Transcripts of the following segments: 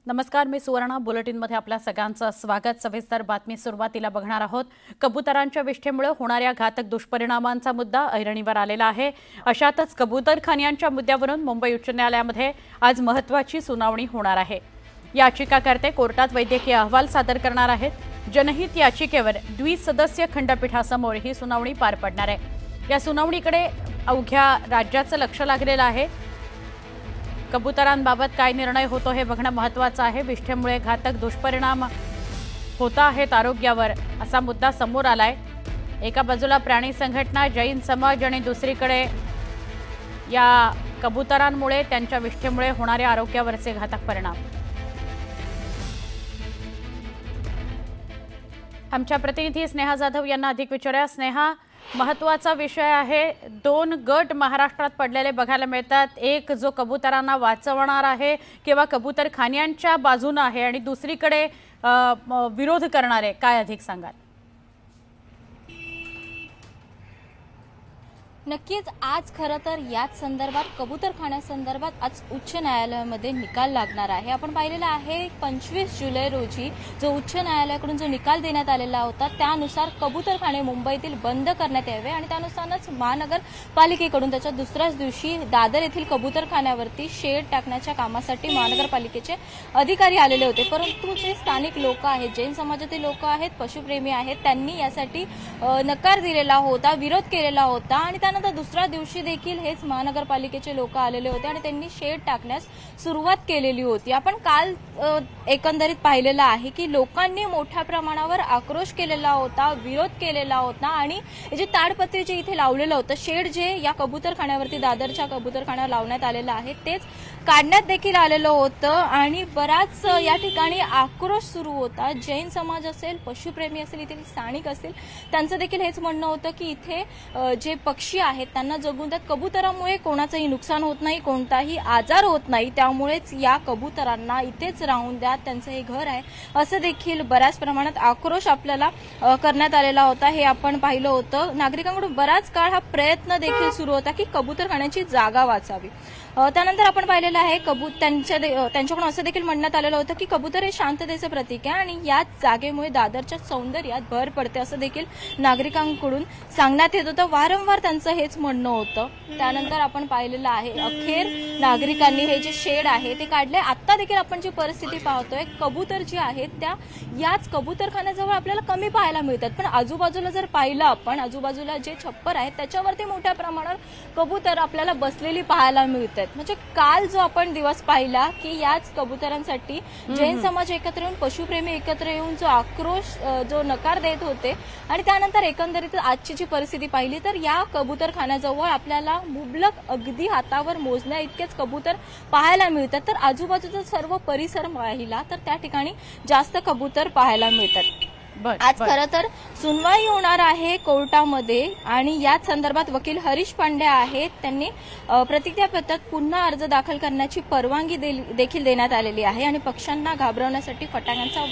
नमस्कार, मी सुवर्णा. बुलेटिनमध्ये आपल्या सगळ्यांचं स्वागत. सविस्तर बातमी सुरुवातीला बघणार आहोत. कबुतरांच्या विष्ठेमुळे होणाऱ्या घातक दुष्परिणामांचा मुद्दा ऐरणीवर आलेला आहे. अशातच कबूतरखान्यांच्या मुद्द्यावरून मुंबई उच्च न्यायालयामध्ये आज महत्त्वाची सुनावणी होणार आहे. याचिकाकर्ते कोर्टात वैद्यकीय अहवाल सादर करणार आहेत. जनहित याचिकेवर द्विसदस्यीय खंडपीठासमोर ही सुनावणी पार पडणार आहे. या सुनावणीकडे अवघ्या राज्याचं लक्ष लागलेलं आहे. कबुतरांबाबत काय निर्णय होतो हे बघणं महत्त्वाचं आहे. विष्ठेमुळे घातक दुष्परिणाम होत आहेत आरोग्यावर, असा मुद्दा समोर आलाय. एका बाजूला प्राणी संघटना, जैन समाज आणि दुसरीकडे या कबुतरांमुळे त्यांच्या विष्ठेमुळे होणारे आरोग्यावरचे घातक परिणाम. आमच्या प्रतिनिधी स्नेहा जाधव यांना अधिक विचारूया. स्नेहा, महत्त्वाचा विषय आहे. 2 गट महाराष्ट्रात पडलेले बघायला मिळतात. एक जो कबुतरांना वाचवणार आहे किंवा कबूतरखान्यांच्या बाजूने आहे आणि दुसरीकडे विरोध करणारे. काय अधिक सांगाल? नक्कीच आज खरं तर याच संदर्भात कबूतरखान्यासंदर्भात आज उच्च न्यायालयामध्ये निकाल लागणार आहे. आपण पाहिलेलं आहे 25 जुलै रोजी जो उच्च न्यायालयाकडून जो निकाल देण्यात आलेला होता त्यानुसार कबूतरखाने मुंबईतील बंद करण्यात यावे आणि त्यानुसारच महानगरपालिकेकडून त्याच्या दुसऱ्याच दिवशी दादर येथील कबूतरखान्यावरती शेड टाकण्याच्या कामासाठी महानगरपालिकेचे अधिकारी आलेले होते. परंतु जे स्थानिक लोक आहेत, जैन समाजातील लोक आहेत, पशुप्रेमी आहेत, त्यांनी यासाठी नकार दिलेला होता, विरोध केलेला होता आणि त्यानंतर दुसऱ्या दिवशी देखील हेच महानगरपालिकेचे लोक आलेले होते आणि त्यांनी शेड टाकण्यास सुरुवात केलेली होती. आपण काल एकंदरीत पाहिलेलं आहे की लोकांनी मोठ्या प्रमाणावर आक्रोश केलेला होता, विरोध केलेला होता आणि जे ताडपत्री जे इथे लावलेलं होतं, शेड जे या कबूतरखान्यावरती दादरच्या कबूतरखान्यावर लावण्यात आलेलं आहे तेच काढण्यात देखील आलेलं होतं आणि बराच या ठिकाणी आक्रोश सुरू होता. जैन समाज असेल, पशुप्रेमी असेल, इथे स्थानिक असेल, त्यांचं देखील हेच म्हणणं होतं की इथे जे पक्षी आहेत त्यांना जगून द्या. कबुतरामुळे कोणाचंही नुकसान होत नाही, कोणताही आजार होत नाही, त्यामुळेच या कबुतरांना इथेच राहून द्या, त्यांचं हे घर आहे, असं देखील बऱ्याच प्रमाणात आक्रोश आपल्याला करण्यात आलेला होता. हे आपण पाहिलं होतं. नागरिकांकडून बराच काळ हा प्रयत्न देखील सुरू होता की कबूतरखान्याची जागा वाचावी. त्यानंतर आपण पाहिलेलं आहे त्यांच्याकडून असं देखील म्हणण्यात आलेलं होतं की कबूतर हे शांततेचं प्रतीक आहे आणि याच जागेमुळे दादरच्या सौंदर्यात भर पडते, असं देखील नागरिकांकडून सांगण्यात येत होतं. वारंवार त्यांचं हेच म्हणणं होतं. त्यानंतर आपण पाहिलेलं आहे अखेर नागरिकांनी हे जे शेड आहे ते काढले. आता देखील आपण जी परिस्थिती पाहतोय, कबूतर जी आहेत त्या याच कबूतरखान्याजवळ आपल्याला कमी पाहायला मिळतात, पण आजूबाजूला जर पाहिलं आपण, आजूबाजूला जे छप्पर आहेत त्याच्यावरती मोठ्या प्रमाणावर कबूतर आपल्याला बसलेली पाहायला मिळतात. म्हणजे काल जो आपण दिवस पाहिला की याच कबुतरांसाठी जैन समाज एकत्र येऊन, पशुप्रेमी एकत्र येऊन जो आक्रोश, जो नकार देत होते आणि त्यानंतर एकंदरीत आजची जी परिस्थिती पाहिली तर या कबूतरखान्याजवळ आपल्याला मुबलक अगदी हातावर मोजण्या इतकेच कबूतर पाहायला मिळतात. तर आजूबाजूचा सर्व परिसर पाहिला तर त्या ठिकाणी जास्त कबूतर पाहायला मिळतात. आज खरं तर सुनवाई होणार आहे कोर्टामध्ये आणि याच संदर्भात वकील हरीश पांडे आहेत, त्यांनी प्रतिज्ञापत्रात पुन्हा अर्ज दाखल करण्याची परवानगी देखील देण्यात आलेली आहे आणि पक्षांना घाबरवण्यासाठी फटाक्यांचा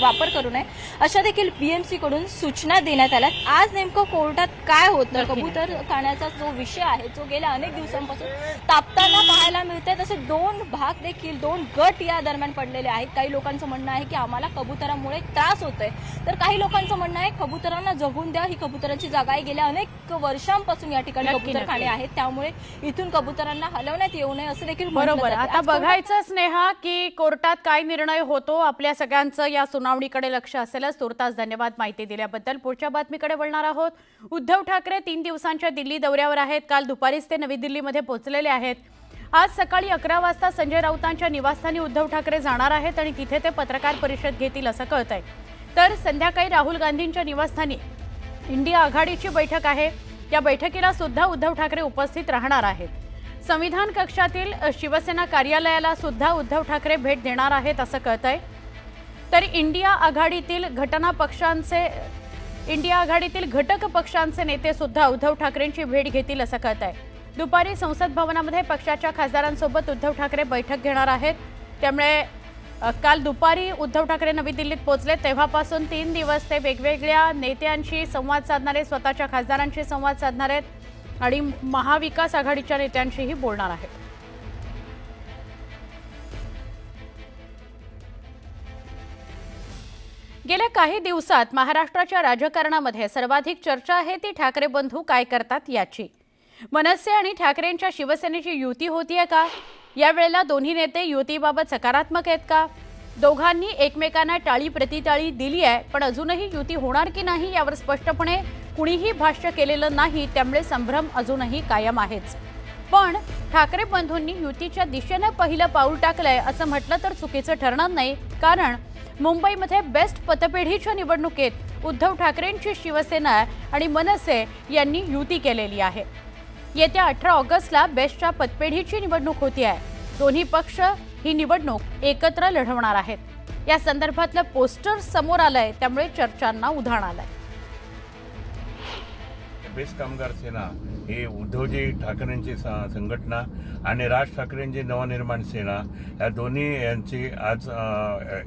वापर करू नये अशा देखील बीएमसी कडून सूचना देण्यात आल्या. आज नेमकं कोर्टात काय होतं, कबूतरखान्याचा जो विषय आहे जो गेल्या अनेक दिवसांपासून तापताना पाहायला मिळतंय, तसे 2 भाग देखील, 2 गट या दरम्यान पडलेले आहेत. काही लोकांचं म्हणणं आहे की आम्हाला कबुतरामुळे त्रास होतोय, तर काही लोकांचं म्हणणं आहे कबुतरांना जगून द्या, ही कबुतरांची जागा आहे. गेल्या अनेक वर्षांपासून या ठिकाणी कबूतरखाने आहेत, त्यामुळे इथून कबुतरांना हलवण्यात येऊ नये असं देखील बरोबर. आता बघायचं स्नेहा की कोर्टात काय निर्णय होतो. आपल्या सगळ्यांचं या सुनावणीकडे लक्ष असेलच. तुर्तास धन्यवाद माहिती दिल्याबद्दल. पुढच्या बातमीकडे वळणार आहोत. उद्धव ठाकरे 3 दिवसांच्या दिल्ली दौऱ्यावर आहेत. काल दुपारीच ते नवी दिल्लीमध्ये पोहोचलेले आहेत. आज सकाळी 11 वाजता संजय राऊतांच्या निवासस्थानी उद्धव ठाकरे जाणार आहेत आणि तिथे ते पत्रकार परिषद घेतील असं कळतंय. तर संध्याकाळी राहुल गांधींच्या निवासस्थानी इंडिया आघाडीची बैठक आहे. या बैठकीला सुद्धा उद्धव ठाकरे उपस्थित राहणार आहेत. संविधान कक्षातील शिवसेना कार्यालयाला सुद्धा उद्धव ठाकरे भेट देणार आहेत असं कळतंय. तर इंडिया आघाडीतील घटक पक्षांचे नेते सुद्धा उद्धव ठाकरेंची भेट घेतील असं कळतंय. दुपारी संसद भवनामध्ये पक्षाच्या खासदारांसोबत उद्धव ठाकरे बैठक घेणार आहेत. त्यामुळे काल दुपारी उद्धव ठाकरे नवी दिल्लीत पोहोचले तेव्हापासून 3 दिवस ते वेगवेगळ्या नेत्यांशी संवाद साधणार आहेत, स्वतःच्या खासदारांशी संवाद साधणार आहेत आणि महाविकास आघाडीच्या नेत्यांशीही बोलणार आहेत. गेल्या काही दिवसात महाराष्ट्राच्या राजकारणामध्ये सर्वाधिक चर्चा आहे ती ठाकरे बंधू काय करतात याची। मनसे आणि ठाकरेंच्या शिवसेनेची युती होतीये का? यावेळेला दोन्ही नेते युतीबाबत सकारात्मक आहेत का? दोघांनी एकमेकांना टाळी प्रतिटाळी दिली आहे, पण अजूनही युती होणार की नाही यावर स्पष्टपणे कुणीही भाष्य केलेलं नाही, त्यामुळे संभ्रम अजूनही कायम आहेच। पण ठाकरे बंधूंनी युतीच्या दिशेने पहिलं पाऊल टाकलंय असं म्हटलं तर चुकीचं ठरणार नाही, कारण मुंबईमध्ये बेस्ट पतपेढीच्या निवडणुकीत उद्धव ठाकरेंची शिवसेना आणि मनसे यांनी युती केलेली आहे। येत्या 18 ऑगस्टला बेस्टच्या पतपेढीची निवडणूक होती आहे। दोन्ही पक्ष ही निवडणूक एकत्र लढवणार आहेत। या संदर्भातलं पोस्टर समोर आलंय, त्यामुळे चर्चांना उधाण आलंय। बेस्ट कामगार सेना हे उद्धवजी ठाकरेंची संघटना आणि राज ठाकरेंची नवनिर्माण सेना या दोन्ही यांची आज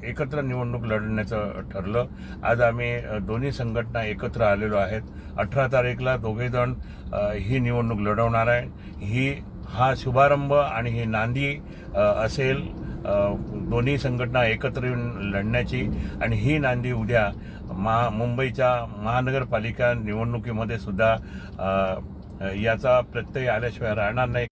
एकत्र निवडणूक लढण्याचं ठरलं। आज आम्ही दोन्ही संघटना एकत्र आलेलो आहेत। 18 तारीखला दोघे जण ही निवडणूक लढवणार आहे। हा शुभारंभ आणि ही नांदी असेल दोन्ही संघटना एकत्र येऊन लढण्याची, आणि ही नांदी उद्या मुंबईच्या महानगरपालिका निवडणुकीमध्ये सुद्धा याचा प्रत्यय आल्याशिवाय राहणार नाही।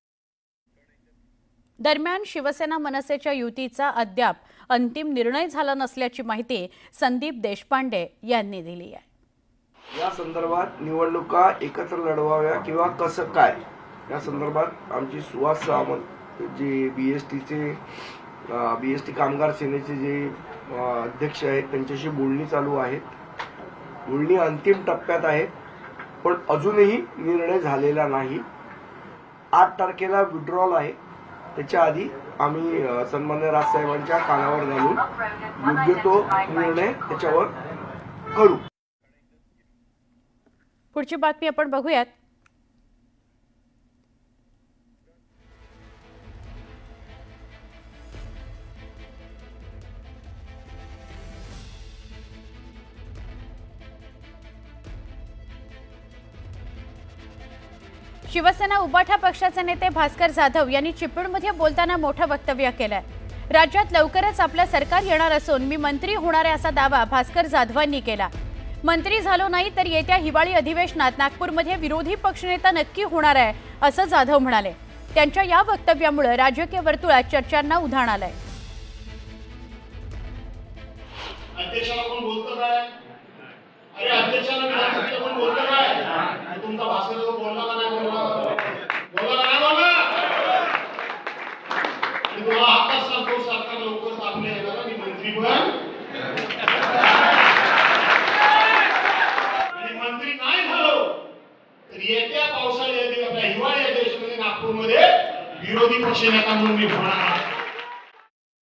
दरम्यान शिवसेना मनसेच्या युतीचा अद्याप अंतिम निर्णय झाला नसल्याची माहिती संदीप देशपांडे यांनी दिली आहे। या संदर्भात निवडणुका एकत्र लढवाव्या किंवा कसं काय या संदर्भात आमची सुहास सावंत जे बीएसटी कामगार सेनेचे जे अध्यक्ष आहेत त्यांच्याशी बोलणी चालू आहेत। बोलणी अंतिम टप्प्यात आहेत, पण अजूनही निर्णय झालेला नाही। 8 तारखेला विड्रॉल आहे, त्याच्या आधी आम्ही सन्माननीय राजसाहेबांच्या कानावर घालून योग्य तो निर्णय त्याच्यावर करू। पुढची बातमी आपण बघूयात। शिवसेना उबाठा पक्षाचे नेते भास्कर जाधव यांनी चिपळूणमध्ये बोलताना मोठं वक्तव्य केलंय। राज्यात लवकरच आपलं सरकार येणार असून मी मंत्री होणार आहे असा दावा भास्कर जाधवांनी केला। मंत्री झालो नाही तर येत्या हिवाळी अधिवेशनात नागपूरमध्ये विरोधी पक्षनेता नक्की होणार आहे असं जाधव म्हणाले। त्यांच्या या वक्तव्यामुळे राजकीय वर्तुळात चर्चांना उधाण आलंय। अध्यक्षाला कोण बोलतो काय? अरे अध्यक्षाला विधानसभेला कोण बोलतो काय? तुमचा भास्कर जो बोलला का नाही बोलला? बोलला का नाही बोलला? आणि तुम्हाला आता सांगतो सरकार लवकर आपल्या येणार आणि मंत्री पण आणि मंत्री नाही झालो तर येत्या पावसाळ्यात आपल्या हिवाळी अधिवेशनामध्ये नागपूरमध्ये विरोधी पक्षनेता म्हणून मी होणार